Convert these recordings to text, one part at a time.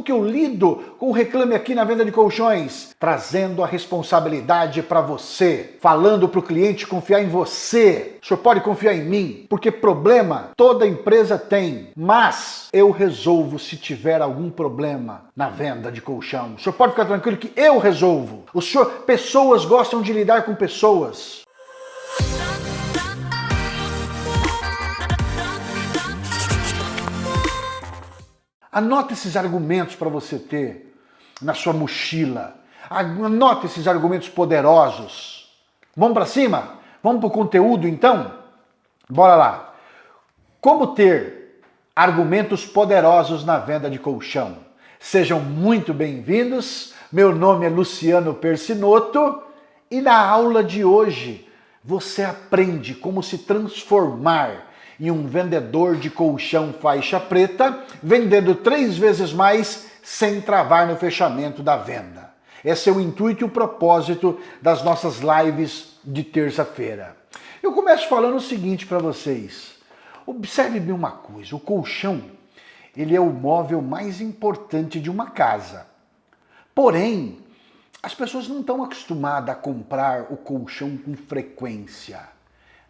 como que eu lido com o Reclame Aqui na venda de colchões? Trazendo a responsabilidade para você, falando para o cliente confiar em você. O senhor pode confiar em mim, porque problema toda empresa tem, mas eu resolvo se tiver algum problema na venda de colchão. O senhor pode ficar tranquilo que eu resolvo. Pessoas gostam de lidar com pessoas. Anota esses argumentos para você ter na sua mochila. Anota esses argumentos poderosos. Vamos para cima? Vamos para o conteúdo então? Bora lá. Como ter argumentos poderosos na venda de colchão? Sejam muito bem-vindos. Meu nome é Luciano Persinotto e na aula de hoje você aprende como se transformar em um vendedor de colchão faixa preta, vendendo 3 vezes mais sem travar no fechamento da venda. Esse é o intuito e o propósito das nossas lives de terça-feira. Eu começo falando o seguinte para vocês. Observe bem uma coisa, o colchão, ele é o móvel mais importante de uma casa. Porém, as pessoas não estão acostumadas a comprar o colchão com frequência.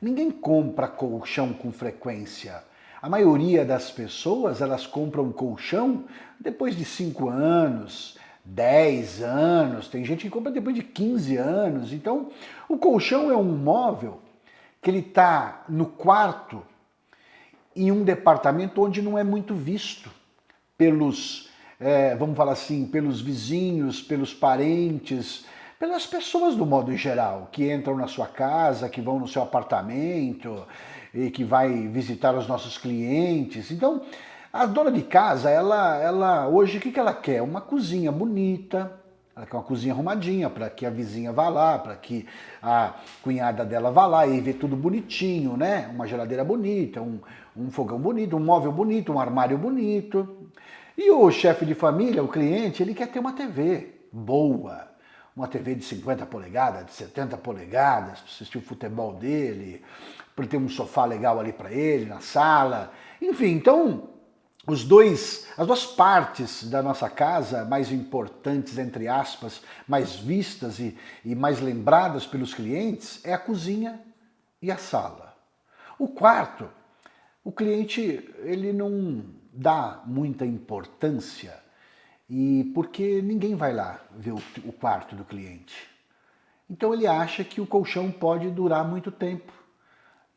Ninguém compra colchão com frequência. A maioria das pessoas, elas compram colchão depois de 5 anos, 10 anos, tem gente que compra depois de 15 anos. Então, o colchão é um móvel que ele está no quarto em um departamento onde não é muito visto pelos, vamos falar assim, pelos vizinhos, pelos parentes, pelas pessoas do modo geral, que entram na sua casa, que vão no seu apartamento e que vai visitar os nossos clientes. Então, a dona de casa, ela hoje, o que ela quer? Uma cozinha bonita, ela quer uma cozinha arrumadinha, para que a vizinha vá lá, para que a cunhada dela vá lá e vê tudo bonitinho, né? Uma geladeira bonita, um fogão bonito, um móvel bonito, um armário bonito. E o chefe de família, o cliente, ele quer ter uma TV boa, uma TV de 50 polegadas, de 70 polegadas, para assistir o futebol dele, para ter um sofá legal ali para ele, na sala. Enfim, então, as duas partes da nossa casa mais importantes, entre aspas, mais vistas e mais lembradas pelos clientes, é a cozinha e a sala. O quarto, o cliente, ele não dá muita importância, e porque ninguém vai lá ver o quarto do cliente. Então ele acha que o colchão pode durar muito tempo.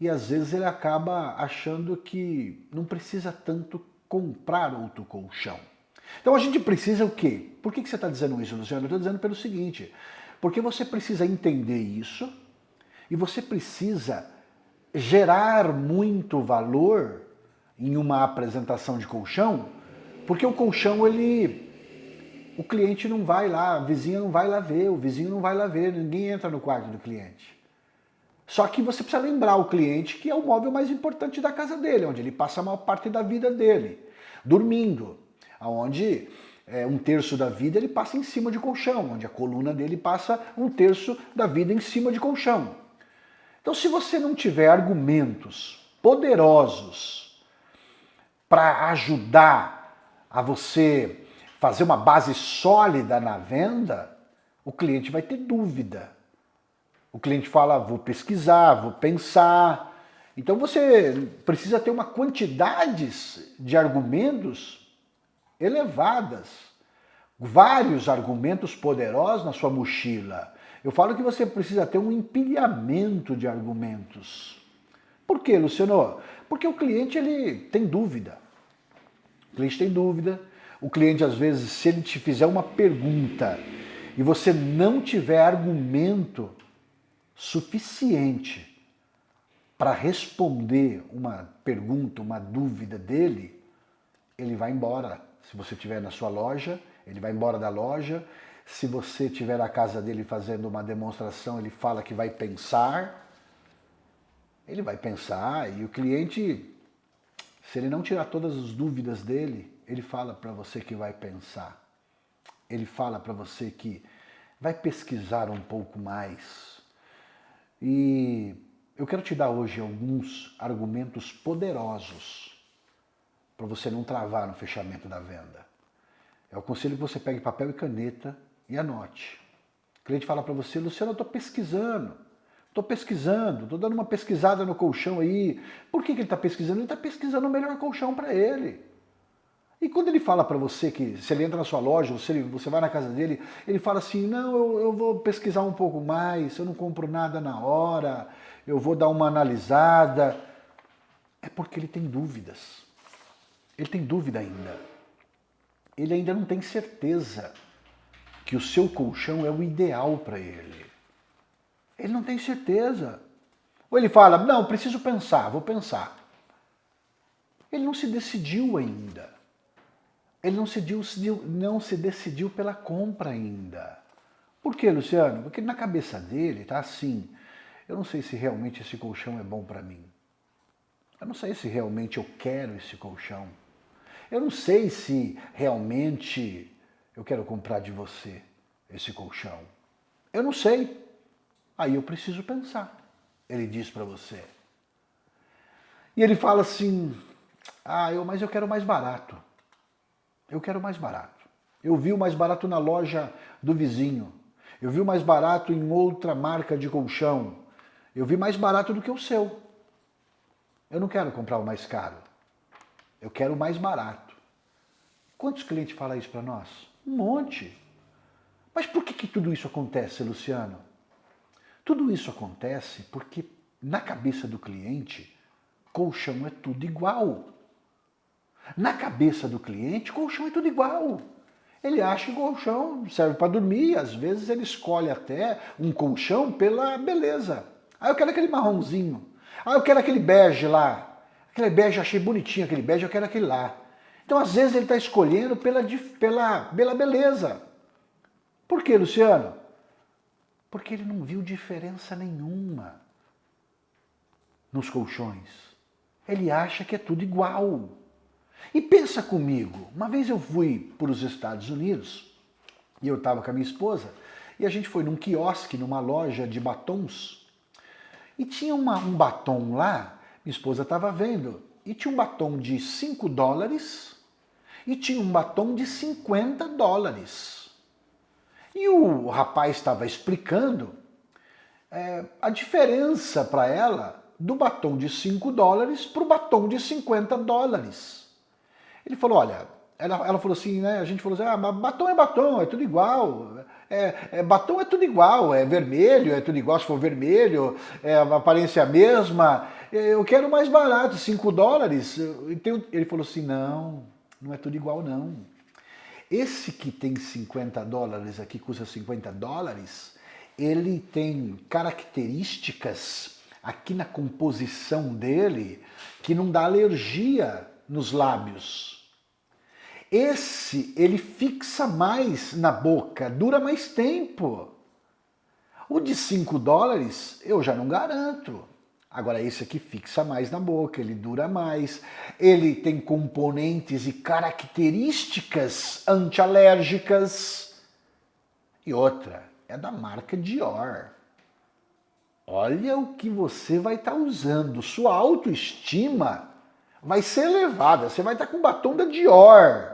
E às vezes ele acaba achando que não precisa tanto comprar outro colchão. Então a gente precisa o quê? Por que você está dizendo isso, Luciano? Eu estou dizendo pelo seguinte, porque você precisa entender isso e você precisa gerar muito valor em uma apresentação de colchão, porque o colchão, o cliente não vai lá, a vizinha não vai lá ver, o vizinho não vai lá ver, ninguém entra no quarto do cliente. Só que você precisa lembrar o cliente que é o móvel mais importante da casa dele, onde ele passa a maior parte da vida dele, dormindo, onde 1/3 da vida ele passa em cima de colchão, onde a coluna dele passa 1/3 da vida em cima de colchão. Então, se você não tiver argumentos poderosos para ajudar a você fazer uma base sólida na venda, o cliente vai ter dúvida. O cliente fala, vou pesquisar, vou pensar. Então você precisa ter uma quantidade de argumentos elevadas, vários argumentos poderosos na sua mochila. Eu falo que você precisa ter um empilhamento de argumentos. Por quê, Luciano? Porque o cliente, ele tem dúvida. O cliente tem dúvida. O cliente, às vezes, se ele te fizer uma pergunta e você não tiver argumento suficiente para responder uma pergunta, uma dúvida dele, ele vai embora. Se você estiver na sua loja, ele vai embora da loja. Se você estiver na casa dele fazendo uma demonstração, ele fala que vai pensar. Ele vai pensar e o cliente, se ele não tirar todas as dúvidas dele, ele fala para você que vai pensar. Ele fala para você que vai pesquisar um pouco mais. E eu quero te dar hoje alguns argumentos poderosos para você não travar no fechamento da venda. Eu aconselho que você pegue papel e caneta e anote. O cliente fala para você, Luciano, eu estou pesquisando, estou dando uma pesquisada no colchão aí. Por que ele está pesquisando? Ele está pesquisando o melhor colchão para ele. E quando ele fala para você que, se ele entra na sua loja, ou se você vai na casa dele, ele fala assim, não, eu vou pesquisar um pouco mais, eu não compro nada na hora, eu vou dar uma analisada. É porque ele tem dúvidas. Ele tem dúvida ainda. Ele ainda não tem certeza que o seu colchão é o ideal para ele. Ele não tem certeza. Ou ele fala, não, preciso pensar, vou pensar. Ele não se decidiu ainda. Ele não se decidiu pela compra ainda. Por quê, Luciano? Porque na cabeça dele tá assim, eu não sei se realmente esse colchão é bom para mim. Eu não sei se realmente eu quero esse colchão. Eu não sei se realmente eu quero comprar de você esse colchão. Eu não sei. Aí eu preciso pensar. Ele diz para você. E ele fala assim, mas eu quero mais barato. Eu quero mais barato. Eu vi o mais barato na loja do vizinho. Eu vi o mais barato em outra marca de colchão. Eu vi mais barato do que o seu. Eu não quero comprar o mais caro. Eu quero o mais barato. Quantos clientes falam isso para nós? Um monte. Mas por que tudo isso acontece, Luciano? Tudo isso acontece porque na cabeça do cliente, colchão é tudo igual. Na cabeça do cliente, colchão é tudo igual. Ele acha que colchão serve para dormir, às vezes ele escolhe até um colchão pela beleza. Eu quero aquele marronzinho. Eu quero aquele bege lá. Aquele bege, achei bonitinho aquele bege, eu quero aquele lá. Então, às vezes, ele está escolhendo pela beleza. Por quê, Luciano? Porque ele não viu diferença nenhuma nos colchões. Ele acha que é tudo igual. E pensa comigo, uma vez eu fui para os Estados Unidos, e eu estava com a minha esposa, e a gente foi num quiosque, numa loja de batons, e tinha um batom lá, minha esposa estava vendo, e tinha um batom de $5 e tinha um batom de $50. E o rapaz estava explicando a diferença para ela do batom de $5 para o batom de $50. Ele falou, olha, ela falou assim, né? A gente falou assim, mas batom, é tudo igual. Batom é tudo igual, é vermelho, é tudo igual, se for vermelho, a aparência é a mesma. Eu quero mais barato, $5. Então, ele falou assim, não é tudo igual não. Esse que tem $50 aqui, custa $50, ele tem características aqui na composição dele que não dá alergia nos lábios. Esse, ele fixa mais na boca, dura mais tempo. O de $5 eu já não garanto. Agora esse aqui fixa mais na boca, ele dura mais, ele tem componentes e características antialérgicas. E outra, é da marca Dior. Olha o que você vai estar usando, sua autoestima vai ser elevada, você vai estar com batom da Dior.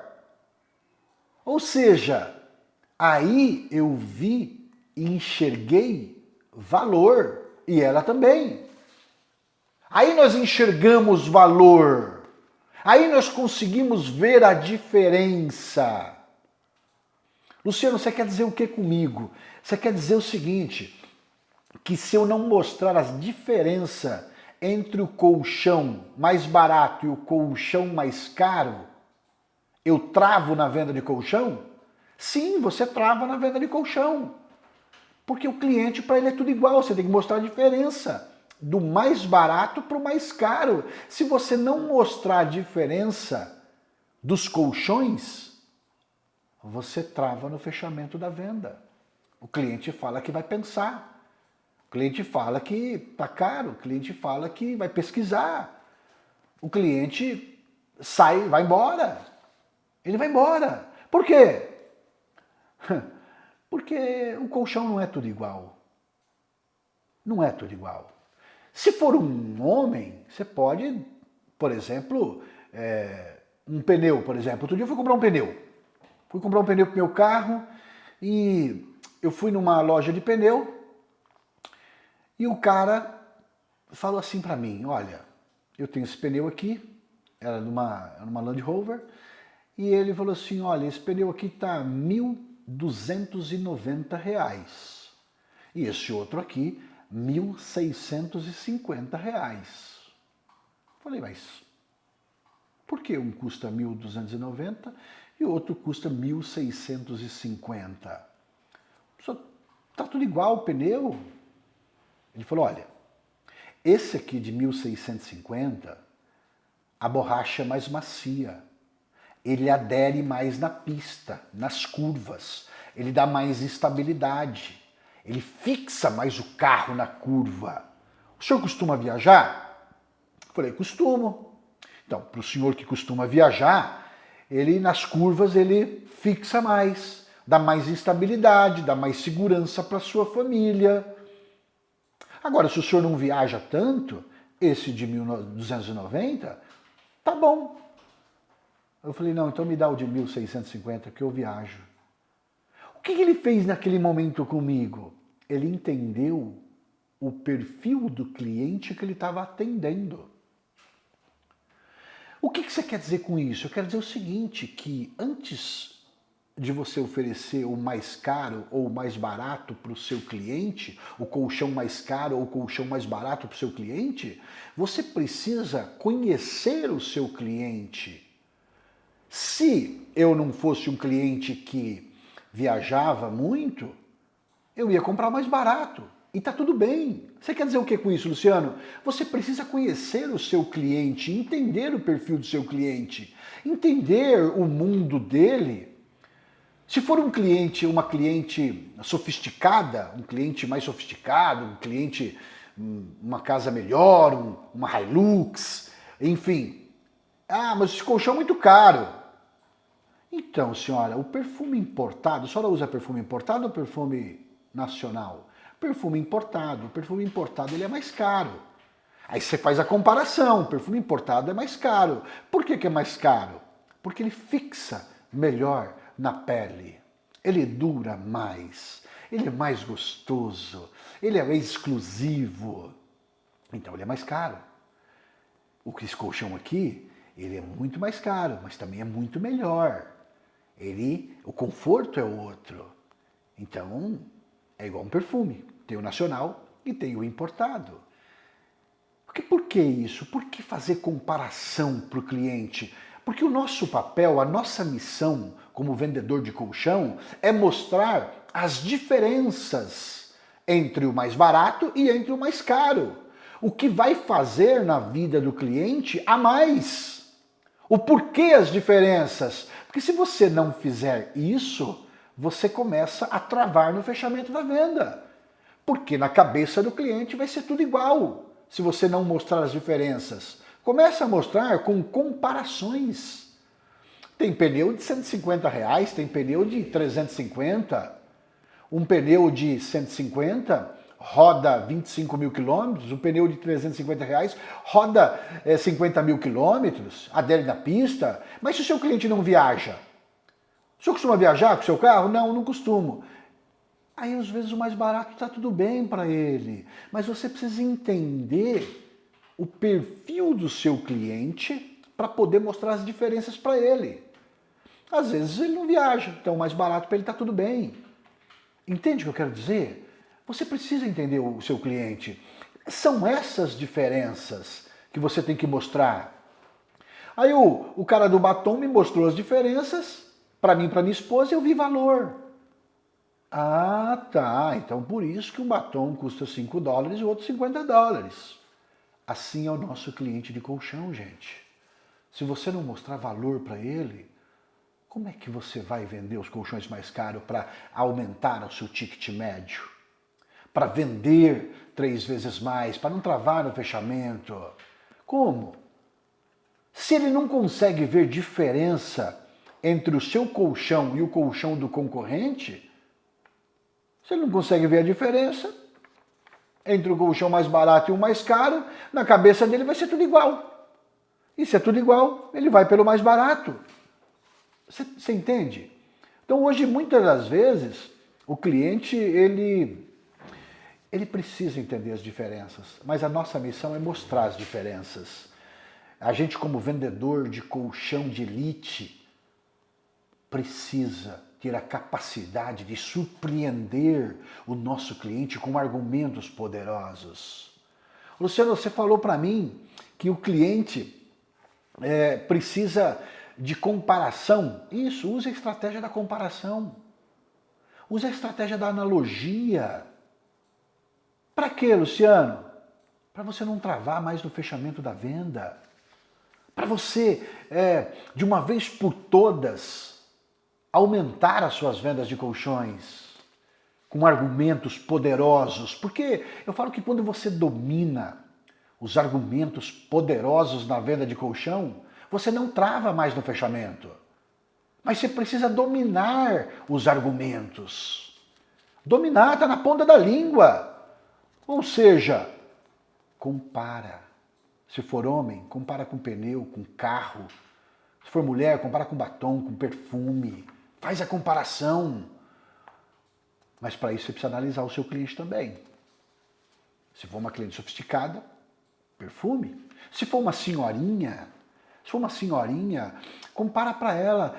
Ou seja, aí eu vi e enxerguei valor, e ela também. Aí nós enxergamos valor, aí nós conseguimos ver a diferença. Luciano, você quer dizer o que comigo? Você quer dizer o seguinte, que se eu não mostrar a diferença entre o colchão mais barato e o colchão mais caro, eu travo na venda de colchão? Sim, você trava na venda de colchão. Porque o cliente, para ele é tudo igual, você tem que mostrar a diferença do mais barato para o mais caro. Se você não mostrar a diferença dos colchões, você trava no fechamento da venda. O cliente fala que vai pensar. O cliente fala que tá caro. O cliente fala que vai pesquisar. O cliente vai embora. Ele vai embora. Por quê? Porque o colchão não é tudo igual. Não é tudo igual. Se for um homem, você pode, por exemplo, um pneu, por exemplo. Outro dia eu fui comprar um pneu. Fui comprar um pneu para o meu carro e eu fui numa loja de pneu e o cara falou assim para mim, olha, eu tenho esse pneu aqui, era numa Land Rover, e ele falou assim, olha, esse pneu aqui tá R$ 1.290 e esse outro aqui R$ 1.650. Falei, mas por que um custa 1.290 e o outro custa 1.650? Tá tudo igual o pneu? Ele falou, olha, esse aqui de 1.650, a borracha é mais macia. Ele adere mais na pista, nas curvas. Ele dá mais estabilidade. Ele fixa mais o carro na curva. O senhor costuma viajar? Eu falei, costumo. Então, para o senhor que costuma viajar, ele nas curvas ele fixa mais, dá mais estabilidade, dá mais segurança para a sua família. Agora, se o senhor não viaja tanto, esse de 1.290, tá bom. Eu falei, não, então me dá o de 1.650 que eu viajo. O que ele fez naquele momento comigo? Ele entendeu o perfil do cliente que ele estava atendendo. O que você quer dizer com isso? Eu quero dizer o seguinte, que antes de você oferecer o mais caro ou o mais barato para o seu cliente, o colchão mais caro ou o colchão mais barato para o seu cliente, você precisa conhecer o seu cliente. Se eu não fosse um cliente que viajava muito, eu ia comprar mais barato. E tá tudo bem. Você quer dizer o que com isso, Luciano? Você precisa conhecer o seu cliente, entender o perfil do seu cliente, entender o mundo dele. Se for um cliente, uma cliente sofisticada, um cliente mais sofisticado, um cliente, uma casa melhor, uma Hilux, enfim. Ah, mas esse colchão é muito caro. Então, senhora, o perfume importado, a senhora usa perfume importado ou perfume nacional? Perfume importado. O perfume importado ele é mais caro. Aí você faz a comparação, o perfume importado é mais caro. Por que é mais caro? Porque ele fixa melhor na pele. Ele dura mais, ele é mais gostoso, ele é exclusivo. Então ele é mais caro. Esse colchão aqui, ele é muito mais caro, mas também é muito melhor. O conforto é outro. Então, é igual um perfume. Tem o nacional e tem o importado. Por que isso? Por que fazer comparação para o cliente? Porque o nosso papel, a nossa missão como vendedor de colchão é mostrar as diferenças entre o mais barato e entre o mais caro. O que vai fazer na vida do cliente a mais. O porquê as diferenças. Porque se você não fizer isso, você começa a travar no fechamento da venda. Porque na cabeça do cliente vai ser tudo igual, se você não mostrar as diferenças. Começa a mostrar com comparações. Tem pneu de R$150, tem pneu de 350. Um pneu de 150 roda 25 mil quilômetros, um pneu de R$350 roda 50 mil quilômetros, adere na pista. Mas se o seu cliente não viaja, o senhor costuma viajar com o seu carro? Não, não costumo. Aí às vezes o mais barato está tudo bem para ele, mas você precisa entender o perfil do seu cliente para poder mostrar as diferenças para ele. Às vezes ele não viaja, então o mais barato para ele está tudo bem. Entende o que eu quero dizer? Você precisa entender o seu cliente. São essas diferenças que você tem que mostrar. Aí o cara do batom me mostrou as diferenças, para mim e para minha esposa, eu vi valor. Ah, tá, então por isso que um batom custa $5 e o outro $50. Assim é o nosso cliente de colchão, gente. Se você não mostrar valor para ele, como é que você vai vender os colchões mais caros para aumentar o seu ticket médio? Para vender 3 vezes mais, para não travar no fechamento? Como? Se ele não consegue ver diferença entre o seu colchão e o colchão do concorrente, se ele não consegue ver a diferença entre o colchão mais barato e o mais caro, na cabeça dele vai ser tudo igual. E se é tudo igual, ele vai pelo mais barato. Você entende? Então hoje, muitas das vezes, o cliente, ele precisa entender as diferenças, mas a nossa missão é mostrar as diferenças. A gente, como vendedor de colchão de elite, precisa ter a capacidade de surpreender o nosso cliente com argumentos poderosos. Luciano, você falou para mim que o cliente precisa de comparação. Isso, use a estratégia da comparação. Use a estratégia da analogia. Para quê, Luciano? Para você não travar mais no fechamento da venda. Para você, de uma vez por todas, aumentar as suas vendas de colchões com argumentos poderosos. Porque eu falo que quando você domina os argumentos poderosos na venda de colchão, você não trava mais no fechamento. Mas você precisa dominar os argumentos. Dominar está na ponta da língua. Ou seja, compara. Se for homem, compara com pneu, com carro. Se for mulher, compara com batom, com perfume. Faz a comparação. Mas para isso você precisa analisar o seu cliente também. Se for uma cliente sofisticada, perfume. Se for uma senhorinha, compara para ela.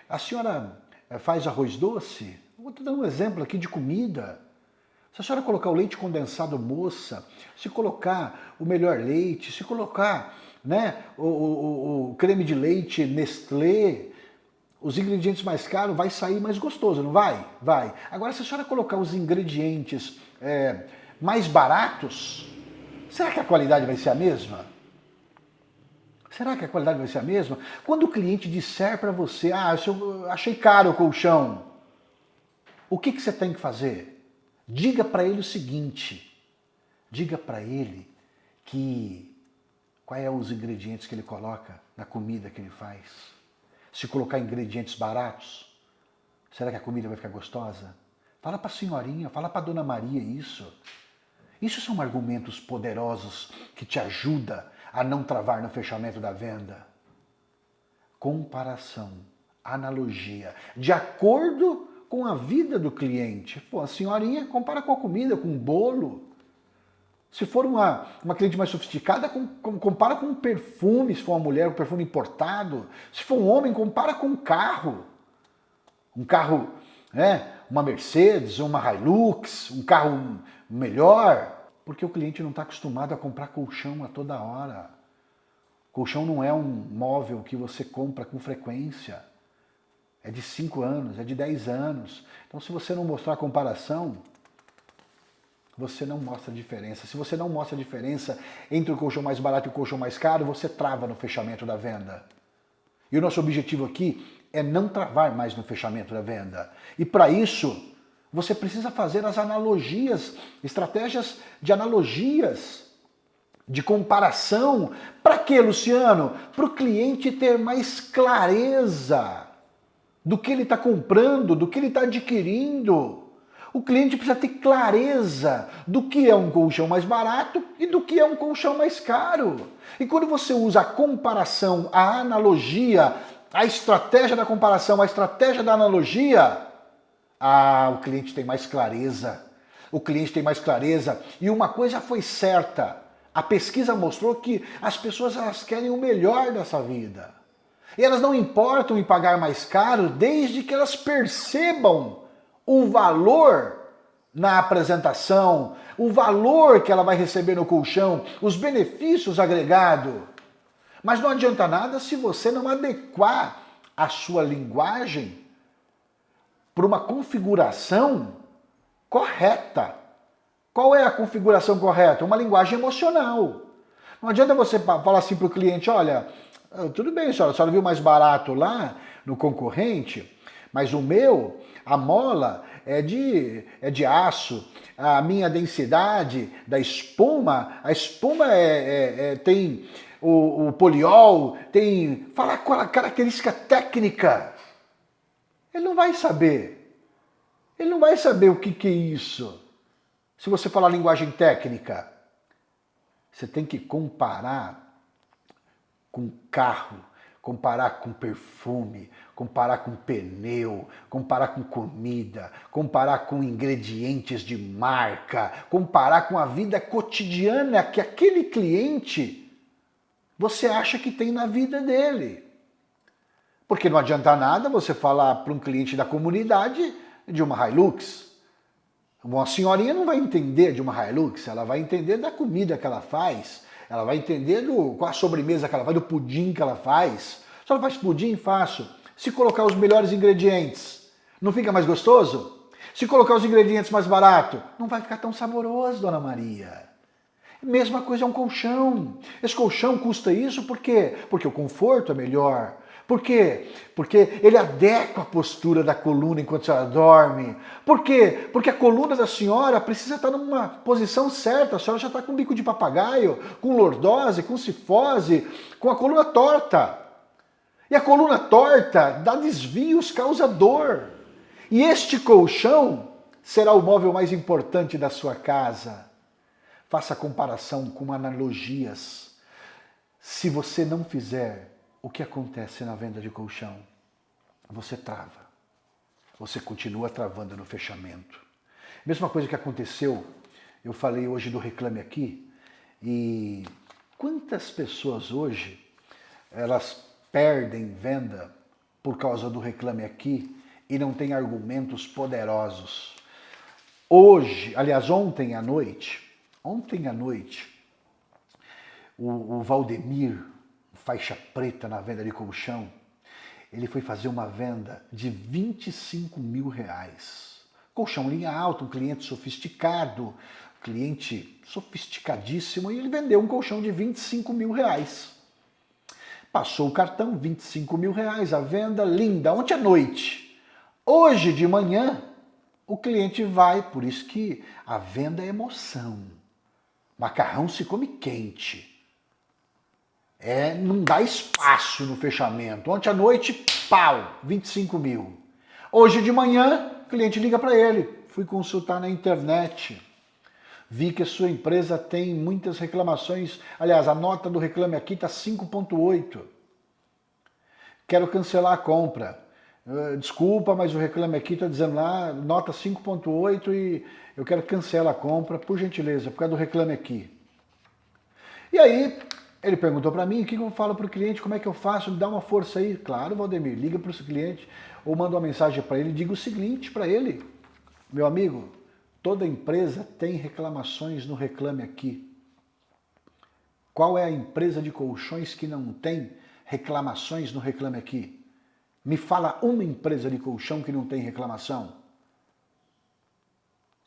A senhora faz arroz doce? Vou te dar um exemplo aqui de comida. Se a senhora colocar o leite condensado moça, se colocar o melhor leite, se colocar, né, o creme de leite Nestlé, os ingredientes mais caros, vai sair mais gostoso, não vai? Vai. Agora, se a senhora colocar os ingredientes mais baratos, será que a qualidade vai ser a mesma? Será que a qualidade vai ser a mesma? Quando o cliente disser para você, eu achei caro o colchão, o que você tem que fazer? Diga para ele o seguinte, diga para ele quais são os ingredientes que ele coloca na comida que ele faz. Se colocar ingredientes baratos, será que a comida vai ficar gostosa? Fala para a senhorinha, fala para a dona Maria isso. Isso são argumentos poderosos que te ajudam a não travar no fechamento da venda. Comparação, analogia, de acordo com a vida do cliente. Pô, a senhorinha compara com a comida, com o bolo. Se for uma cliente mais sofisticada, compara com um perfume, se for uma mulher, um perfume importado. Se for um homem, compara com um carro. Um carro, uma Mercedes, uma Hilux, um carro melhor. Porque o cliente não está acostumado a comprar colchão a toda hora. Colchão não é um móvel que você compra com frequência. É de 5 anos, é de 10 anos. Então, se você não mostrar a comparação, você não mostra a diferença. Se você não mostra a diferença entre o colchão mais barato e o colchão mais caro, você trava no fechamento da venda. E o nosso objetivo aqui é não travar mais no fechamento da venda. E para isso, você precisa fazer as analogias, estratégias de analogias, de comparação. Para quê, Luciano? Para o cliente ter mais clareza do que ele está comprando, do que ele está adquirindo. O cliente precisa ter clareza do que é um colchão mais barato e do que é um colchão mais caro. E quando você usa a comparação, a analogia, a estratégia da comparação, a estratégia da analogia, o cliente tem mais clareza. O cliente tem mais clareza. E uma coisa foi certa, a pesquisa mostrou que as pessoas elas querem o melhor dessa vida. E elas não importam em pagar mais caro desde que elas percebam o valor na apresentação, o valor que ela vai receber no colchão, os benefícios agregados. Mas não adianta nada se você não adequar a sua linguagem para uma configuração correta. Qual é a configuração correta? Uma linguagem emocional. Não adianta você falar assim para o cliente, olha, tudo bem, senhora, a senhora viu mais barato lá no concorrente, mas o meu, a mola é de aço, a minha densidade da espuma, a espuma tem o poliol, tem... Fala qual a característica técnica. Ele não vai saber. Ele não vai saber o que é isso. Se você falar linguagem técnica, você tem que comparar com carro, comparar com perfume, comparar com pneu, comparar com comida, comparar com ingredientes de marca, comparar com a vida cotidiana que aquele cliente você acha que tem na vida dele. Porque não adianta nada você falar para um cliente da comunidade de uma Hilux. Uma senhorinha não vai entender de uma Hilux, ela vai entender da comida que ela faz, ela vai entender qual a sobremesa que ela faz, do pudim que ela faz. Se ela faz pudim, faço. Se colocar os melhores ingredientes, não fica mais gostoso? Se colocar os ingredientes mais baratos, não vai ficar tão saboroso, Dona Maria. Mesma coisa é um colchão. Esse colchão custa isso por quê? Porque o conforto é melhor. Por quê? Porque ele adequa a postura da coluna enquanto a senhora dorme. Por quê? Porque a coluna da senhora precisa estar numa posição certa. A senhora já está com bico de papagaio, com lordose, com cifose, com a coluna torta. E a coluna torta dá desvios, causa dor. E este colchão será o móvel mais importante da sua casa. Faça comparação com analogias. Se você não fizer, o que acontece na venda de colchão? Você trava. Você continua travando no fechamento. Mesma coisa que aconteceu, eu falei hoje do Reclame Aqui, e quantas pessoas hoje, elas perdem venda por causa do Reclame Aqui e não têm argumentos poderosos. Hoje, aliás, ontem à noite, o Valdemir, faixa preta na venda de colchão, ele foi fazer uma venda de R$25 mil. Colchão linha alta, um cliente sofisticado, cliente sofisticadíssimo, e ele vendeu um colchão de R$25 mil. Passou o cartão, R$25 mil, a venda linda, ontem à noite. Hoje de manhã, o cliente vai, por isso que a venda é emoção. Macarrão se come quente. Não dá espaço no fechamento. Ontem à noite, pau, 25 mil. Hoje de manhã, o cliente liga para ele. Fui consultar na internet. Vi que a sua empresa tem muitas reclamações. Aliás, a nota do Reclame Aqui está 5,8. Quero cancelar a compra. Desculpa, mas o Reclame Aqui está dizendo lá, nota 5,8 e eu quero cancelar a compra, por gentileza, por causa do Reclame Aqui. E aí, ele perguntou para mim, o que eu falo para o cliente, como é que eu faço, me dá uma força aí. Claro, Valdemir, liga para o seu cliente ou manda uma mensagem para ele, diga o seguinte para ele, meu amigo, toda empresa tem reclamações no Reclame Aqui. Qual é a empresa de colchões que não tem reclamações no Reclame Aqui? Me fala uma empresa de colchão que não tem reclamação.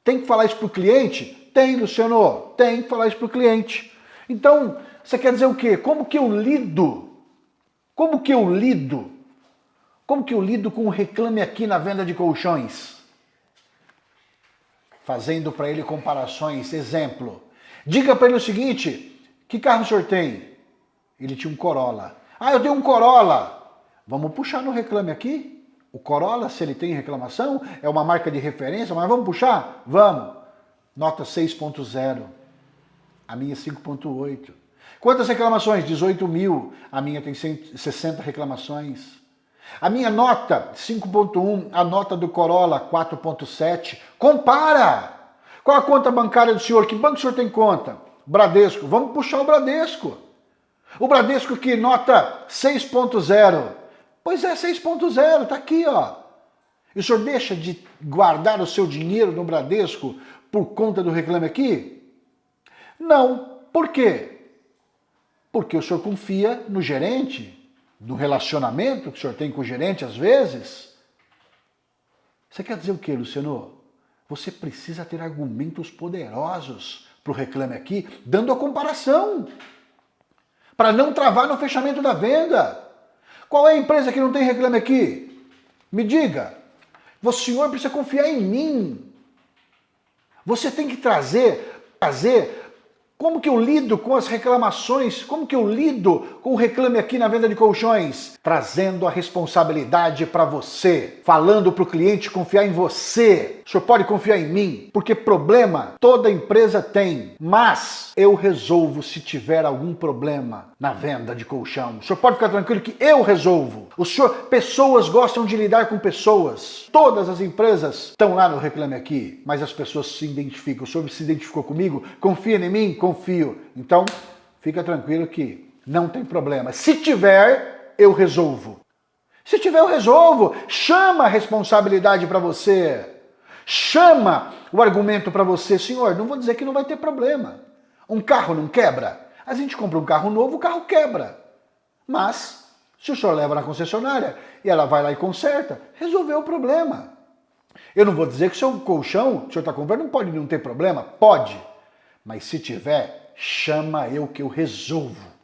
Tem que falar isso para o cliente? Tem, Luciano, tem que falar isso para o cliente. Então, você quer dizer o quê? Como que eu lido? Como que eu lido com o Reclame Aqui na venda de colchões? Fazendo para ele comparações, exemplo. Diga para ele o seguinte, que carro o senhor tem? Ele tinha um Corolla. Ah, eu tenho um Corolla. Vamos puxar no Reclame Aqui? O Corolla, se ele tem reclamação, é uma marca de referência, mas vamos puxar? Vamos. Nota 6,0. A minha 5,8. Quantas reclamações? 18 mil. A minha tem 160 reclamações. A minha nota, 5,1. A nota do Corolla, 4,7. Compara! Qual a conta bancária do senhor? Que banco o senhor tem conta? Bradesco. Vamos puxar o Bradesco. O Bradesco que nota 6,0. Pois é, 6,0, está aqui, ó. E o senhor deixa de guardar o seu dinheiro no Bradesco por conta do Reclame Aqui? Não. Por quê? Porque o senhor confia no gerente, no relacionamento que o senhor tem com o gerente às vezes. Você quer dizer o quê, Luciano? Você precisa ter argumentos poderosos para o Reclame Aqui, dando a comparação, para não travar no fechamento da venda. Qual é a empresa que não tem Reclame Aqui? Me diga. O senhor precisa confiar em mim. Você tem que trazer como que eu lido com as reclamações, como que eu lido com o Reclame Aqui na venda de colchões? Trazendo a responsabilidade para você, falando para o cliente confiar em você. O senhor pode confiar em mim, porque problema toda empresa tem, mas eu resolvo se tiver algum problema. na venda de colchão. O senhor pode ficar tranquilo que eu resolvo. Pessoas gostam de lidar com pessoas. Todas as empresas estão lá no Reclame Aqui, mas as pessoas se identificam. O senhor se identificou comigo? Confia em mim? Confio. Então, fica tranquilo que não tem problema. Se tiver, eu resolvo. Se tiver, eu resolvo. Chama a responsabilidade para você. Chama o argumento para você. Senhor, não vou dizer que não vai ter problema. Um carro não quebra? A gente compra um carro novo, o carro quebra. Mas, se o senhor leva na concessionária e ela vai lá e conserta, resolveu o problema. Eu não vou dizer que o seu colchão, que o senhor está comprando, não pode não ter problema. Pode. Mas se tiver, chama eu que eu resolvo.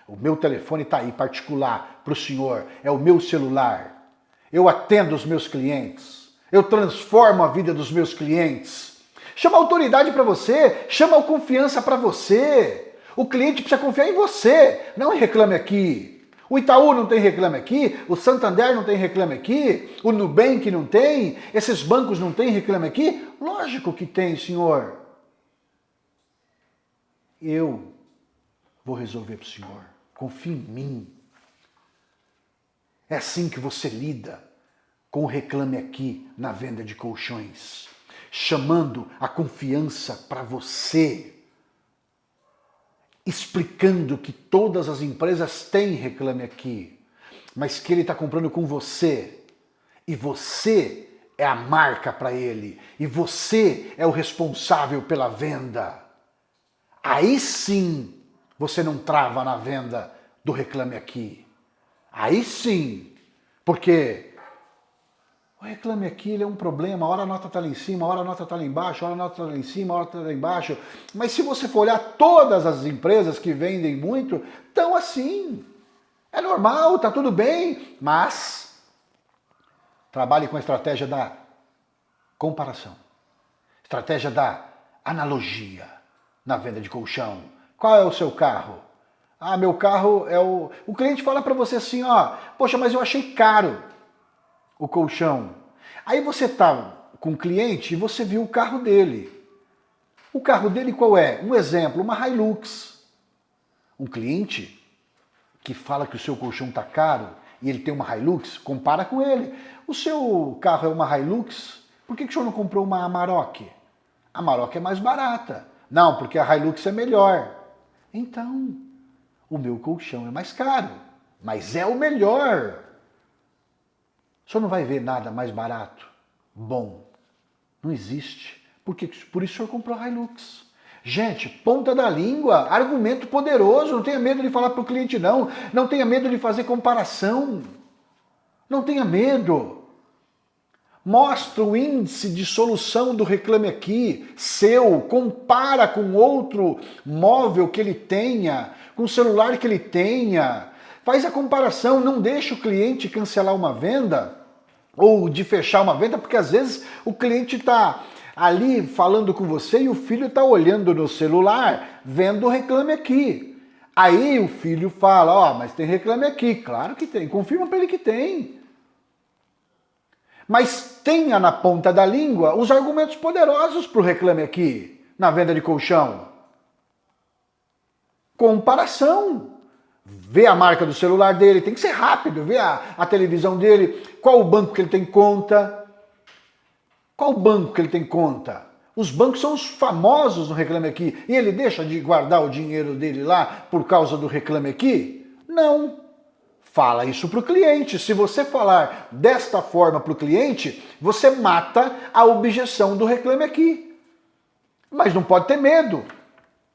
O meu telefone está aí, particular, para o senhor. É o meu celular. Eu atendo os meus clientes. Eu transformo a vida dos meus clientes. Chama a autoridade para você. Chama a confiança para você. O cliente precisa confiar em você, não em Reclame Aqui. O Itaú não tem Reclame Aqui, o Santander não tem Reclame Aqui, o Nubank não tem, esses bancos não têm Reclame Aqui? Lógico que tem, senhor. Eu vou resolver para o senhor. Confie em mim. É assim que você lida com o Reclame Aqui na venda de colchões, chamando a confiança para você. Explicando que todas as empresas têm Reclame Aqui, mas que ele está comprando com você, e você é a marca para ele, e você é o responsável pela venda. Aí sim você não trava na venda do Reclame Aqui. Aí sim, porque o Reclame Aqui ele é um problema, a hora a nota está lá em cima, a hora a nota está lá embaixo, a hora a nota está lá em cima, a hora está lá embaixo. Mas se você for olhar todas as empresas que vendem muito, estão assim. É normal, está tudo bem, mas trabalhe com a estratégia da comparação. Estratégia da analogia na venda de colchão. Qual é o seu carro? Ah, meu carro é o... O cliente fala para você assim, ó, poxa, mas eu achei caro o colchão. Aí você tá com o cliente e você viu o carro dele. O carro dele qual é? Um exemplo, uma Hilux. Um cliente que fala que o seu colchão tá caro e ele tem uma Hilux, compara com ele. O seu carro é uma Hilux, por que o senhor não comprou uma Amarok? A Amarok é mais barata. Não, porque a Hilux é melhor. Então, o meu colchão é mais caro, mas é o melhor. O senhor não vai ver nada mais barato, bom. Não existe. Por isso o senhor comprou a Hilux. Gente, ponta da língua, argumento poderoso. Não tenha medo de falar para o cliente não. Não tenha medo de fazer comparação. Não tenha medo. Mostra o índice de solução do Reclame Aqui, seu. Compara com outro móvel que ele tenha, com o celular que ele tenha. Faz a comparação, não deixa o cliente cancelar uma venda ou de fechar uma venda, porque às vezes o cliente está ali falando com você e o filho está olhando no celular, vendo o Reclame Aqui. Aí o filho fala, ó, mas tem Reclame Aqui. Claro que tem, confirma para ele que tem. Mas tenha na ponta da língua os argumentos poderosos para o Reclame Aqui, na venda de colchão. Comparação. Vê a marca do celular dele, tem que ser rápido, vê a televisão dele, qual o banco que ele tem conta. Qual banco que ele tem conta? Os bancos são os famosos no Reclame Aqui. E ele deixa de guardar o dinheiro dele lá por causa do Reclame Aqui? Não. Fala isso para o cliente. Se você falar desta forma para o cliente, você mata a objeção do Reclame Aqui. Mas não pode ter medo.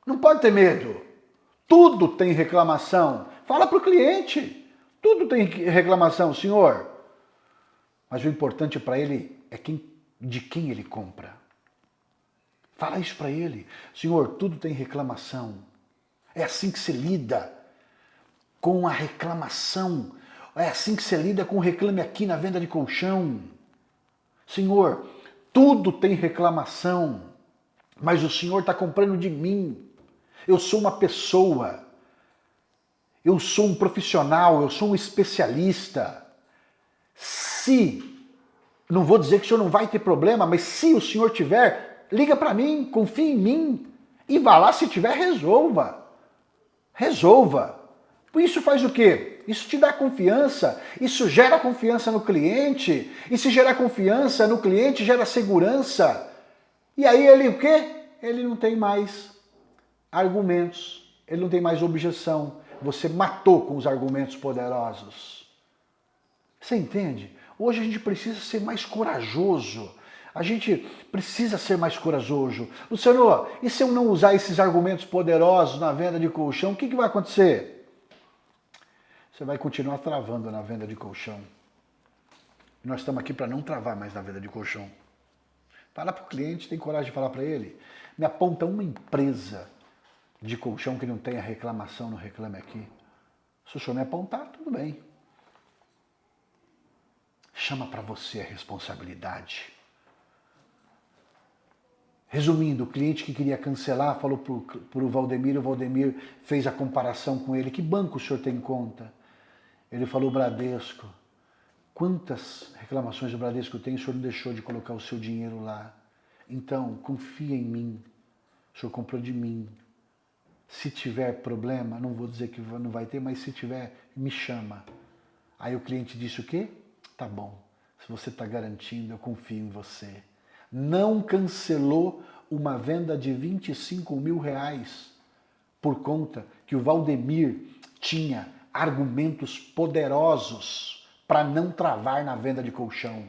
Não pode ter medo. Tudo tem reclamação. Fala para o cliente. Tudo tem reclamação, senhor. Mas o importante para ele é de quem ele compra. Fala isso para ele. Senhor, tudo tem reclamação. É assim que se lida com a reclamação. É assim que se lida com o Reclame Aqui na venda de colchão. Senhor, tudo tem reclamação. Mas o senhor está comprando de mim. Eu sou uma pessoa, eu sou um profissional, eu sou um especialista. Não vou dizer que o senhor não vai ter problema, mas se o senhor tiver, liga para mim, confie em mim e vá lá, se tiver, resolva. Resolva. Isso faz o quê? Isso te dá confiança, isso gera confiança no cliente, e se gerar confiança no cliente, gera segurança. E aí ele o quê? Ele não tem mais argumentos, ele não tem mais objeção. Você matou com os argumentos poderosos. Você entende? Hoje a gente precisa ser mais corajoso. A gente precisa ser mais corajoso. Luciano, e se eu não usar esses argumentos poderosos na venda de colchão, o que vai acontecer? Você vai continuar travando na venda de colchão. Nós estamos aqui para não travar mais na venda de colchão. Fala para o cliente, tem coragem de falar para ele. Me aponta uma empresa de colchão que não tenha reclamação no Reclame Aqui. Se o senhor me apontar, tudo bem. Chama para você a responsabilidade. Resumindo, o cliente que queria cancelar falou para o Valdemir fez a comparação com ele. Que banco o senhor tem em conta? Ele falou Bradesco. Quantas reclamações do Bradesco tem? O senhor não deixou de colocar o seu dinheiro lá. Então, confia em mim. O senhor comprou de mim. Se tiver problema, não vou dizer que não vai ter, mas se tiver, me chama. Aí o cliente disse o quê? Tá bom. Se você está garantindo, eu confio em você. Não cancelou uma venda de 25 mil reais por conta que o Valdemir tinha argumentos poderosos para não travar na venda de colchão.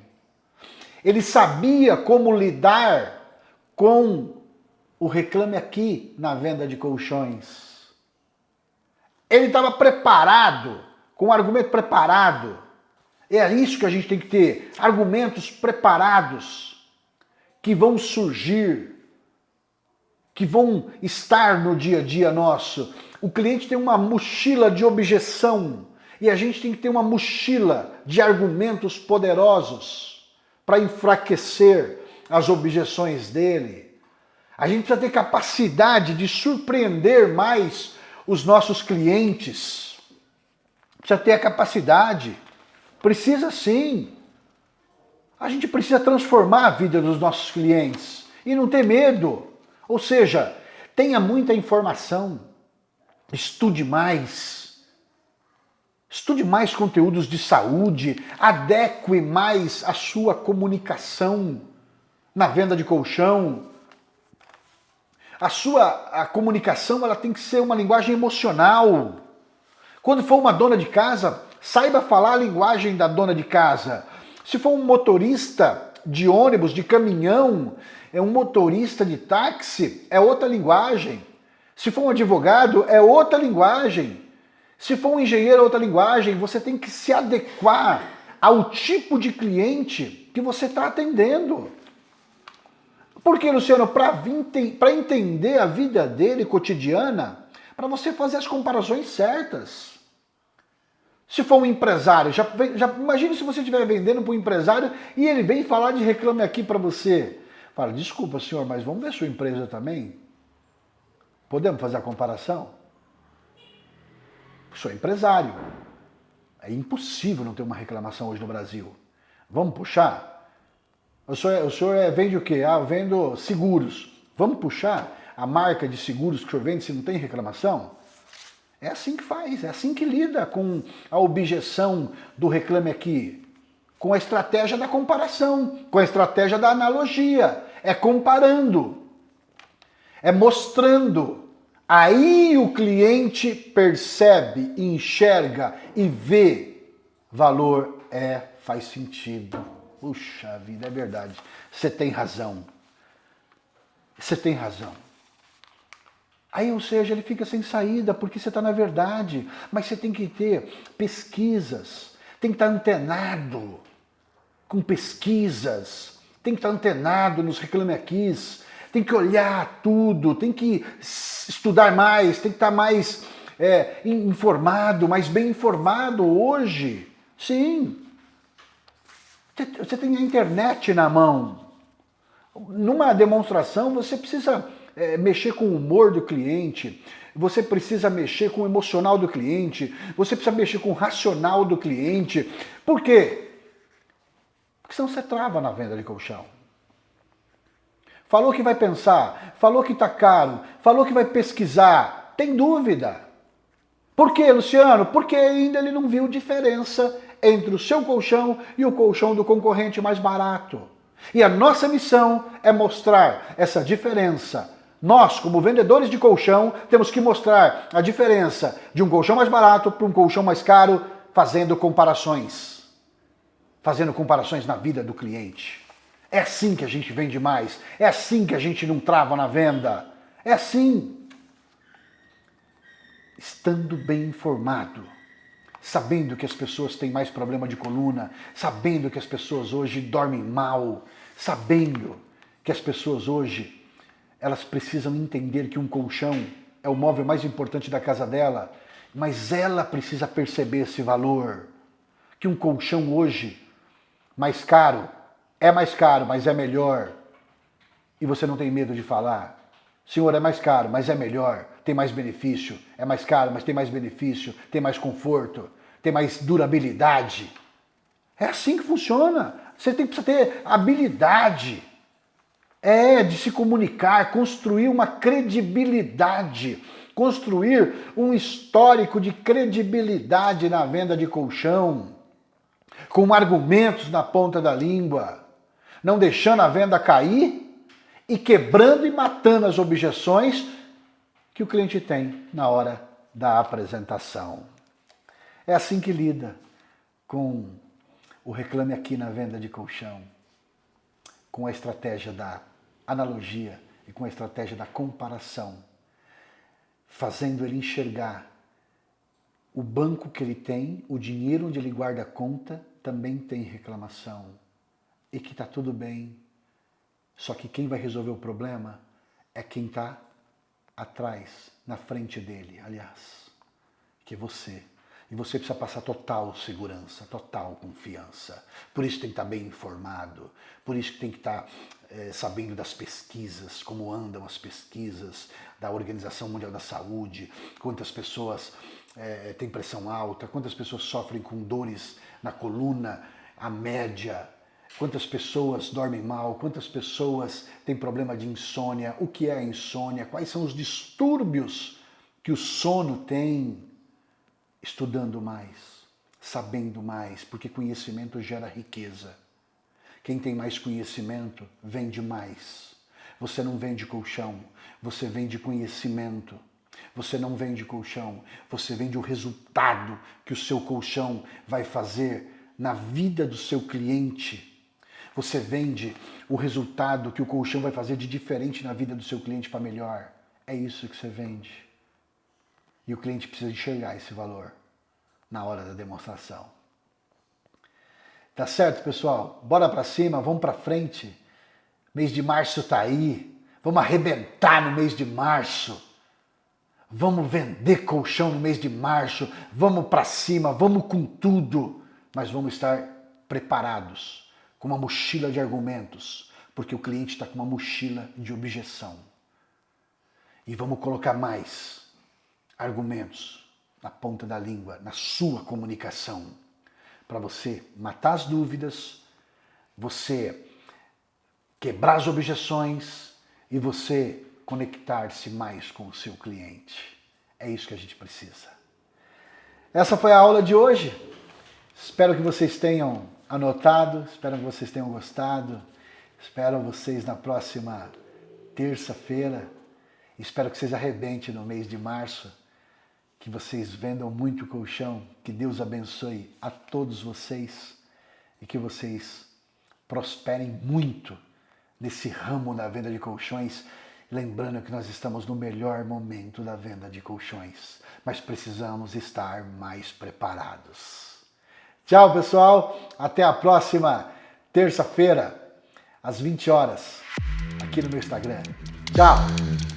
Ele sabia como lidar com o Reclame Aqui na venda de colchões. Ele estava preparado, com um argumento preparado. É isso que a gente tem que ter, argumentos preparados que vão surgir, que vão estar no dia a dia nosso. O cliente tem uma mochila de objeção e a gente tem que ter uma mochila de argumentos poderosos para enfraquecer as objeções dele. A gente precisa ter capacidade de surpreender mais os nossos clientes. Precisa ter a capacidade. Precisa sim. A gente precisa transformar a vida dos nossos clientes e não ter medo. Ou seja, tenha muita informação. Estude mais. Estude mais conteúdos de saúde. Adeque mais a sua comunicação na venda de colchão. A comunicação ela tem que ser uma linguagem emocional. Quando for uma dona de casa, saiba falar a linguagem da dona de casa. Se for um motorista de ônibus, de caminhão, é um motorista de táxi, é outra linguagem. Se for um advogado, é outra linguagem. Se for um engenheiro, é outra linguagem. Você tem que se adequar ao tipo de cliente que você está atendendo. Porque, Luciano, para entender a vida dele cotidiana, para você fazer as comparações certas. Se for um empresário, já imagine se você estiver vendendo para um empresário e ele vem falar de Reclame Aqui para você. Fala, desculpa senhor, mas vamos ver sua empresa também? Podemos fazer a comparação? Sou empresário. É impossível não ter uma reclamação hoje no Brasil. Vamos puxar? O senhor vende o quê? Ah, eu vendo seguros. Vamos puxar a marca de seguros que o senhor vende se não tem reclamação? É assim que faz, é assim que lida com a objeção do Reclame Aqui. Com a estratégia da comparação, com a estratégia da analogia. É comparando, é mostrando. Aí o cliente percebe, enxerga e vê valor, faz sentido. Puxa vida, é verdade. Você tem razão. Você tem razão. Aí, ou seja, ele fica sem saída porque você está na verdade. Mas você tem que ter pesquisas. Tem que estar antenado com pesquisas. Tem que estar antenado nos Reclame Aqui. Tem que olhar tudo. Tem que estudar mais. Tem que estar mais informado, mais bem informado hoje. Sim. Você tem a internet na mão. Numa demonstração, você precisa mexer com o humor do cliente, você precisa mexer com o emocional do cliente, você precisa mexer com o racional do cliente. Por quê? Porque senão você trava na venda de colchão. Falou que vai pensar, falou que está caro, falou que vai pesquisar, tem dúvida. Por quê, Luciano? Porque ainda ele não viu diferença entre o seu colchão e o colchão do concorrente mais barato. E a nossa missão é mostrar essa diferença. Nós, como vendedores de colchão, temos que mostrar a diferença de um colchão mais barato para um colchão mais caro, fazendo comparações. Fazendo comparações na vida do cliente. É assim que a gente vende mais. É assim que a gente não trava na venda. É assim. Estando bem informado, sabendo que as pessoas têm mais problema de coluna, sabendo que as pessoas hoje dormem mal, sabendo que as pessoas hoje elas precisam entender que um colchão é o móvel mais importante da casa dela, mas ela precisa perceber esse valor, que um colchão hoje mais caro, mas é melhor. E você não tem medo de falar. Senhor, é mais caro, mas é melhor, tem mais benefício. É mais caro, mas tem mais benefício, tem mais conforto, tem mais durabilidade. É assim que funciona. Você precisa ter habilidade de se comunicar, construir uma credibilidade, construir um histórico de credibilidade na venda de colchão, com argumentos na ponta da língua, não deixando a venda cair e quebrando e matando as objeções que o cliente tem na hora da apresentação. É assim que lida com o Reclame Aqui na venda de colchão, com a estratégia da analogia e com a estratégia da comparação, fazendo ele enxergar o banco que ele tem, o dinheiro onde ele guarda a conta, também tem reclamação e que está tudo bem. Só que quem vai resolver o problema é quem está atrás, na frente dele, aliás, que é você. E você precisa passar total segurança, total confiança. Por isso tem que estar bem informado, por isso que tem que estar sabendo das pesquisas, como andam as pesquisas da Organização Mundial da Saúde, quantas pessoas têm pressão alta, quantas pessoas sofrem com dores na coluna, a média, quantas pessoas dormem mal, quantas pessoas têm problema de insônia, o que é a insônia, quais são os distúrbios que o sono tem. Estudando mais, sabendo mais, porque conhecimento gera riqueza. Quem tem mais conhecimento vende mais. Você não vende colchão, você vende conhecimento. Você não vende colchão, você vende o resultado que o seu colchão vai fazer na vida do seu cliente. Você vende o resultado que o colchão vai fazer de diferente na vida do seu cliente para melhor. É isso que você vende. E o cliente precisa enxergar esse valor na hora da demonstração. Tá certo, pessoal? Bora pra cima, vamos pra frente. Mês de março tá aí. Vamos arrebentar no mês de março. Vamos vender colchão no mês de março. Vamos pra cima, vamos com tudo. Mas vamos estar preparados, com uma mochila de argumentos, porque o cliente está com uma mochila de objeção. E vamos colocar mais argumentos na ponta da língua, na sua comunicação, para você matar as dúvidas, você quebrar as objeções e você conectar-se mais com o seu cliente. É isso que a gente precisa. Essa foi a aula de hoje. Espero que vocês tenham anotado, espero que vocês tenham gostado. Espero vocês na próxima terça-feira. Espero que vocês arrebentem no mês de março. Que vocês vendam muito colchão, que Deus abençoe a todos vocês e que vocês prosperem muito nesse ramo da venda de colchões, lembrando que nós estamos no melhor momento da venda de colchões, mas precisamos estar mais preparados. Tchau, pessoal, até a próxima terça-feira, às 20 horas, aqui no meu Instagram. Tchau!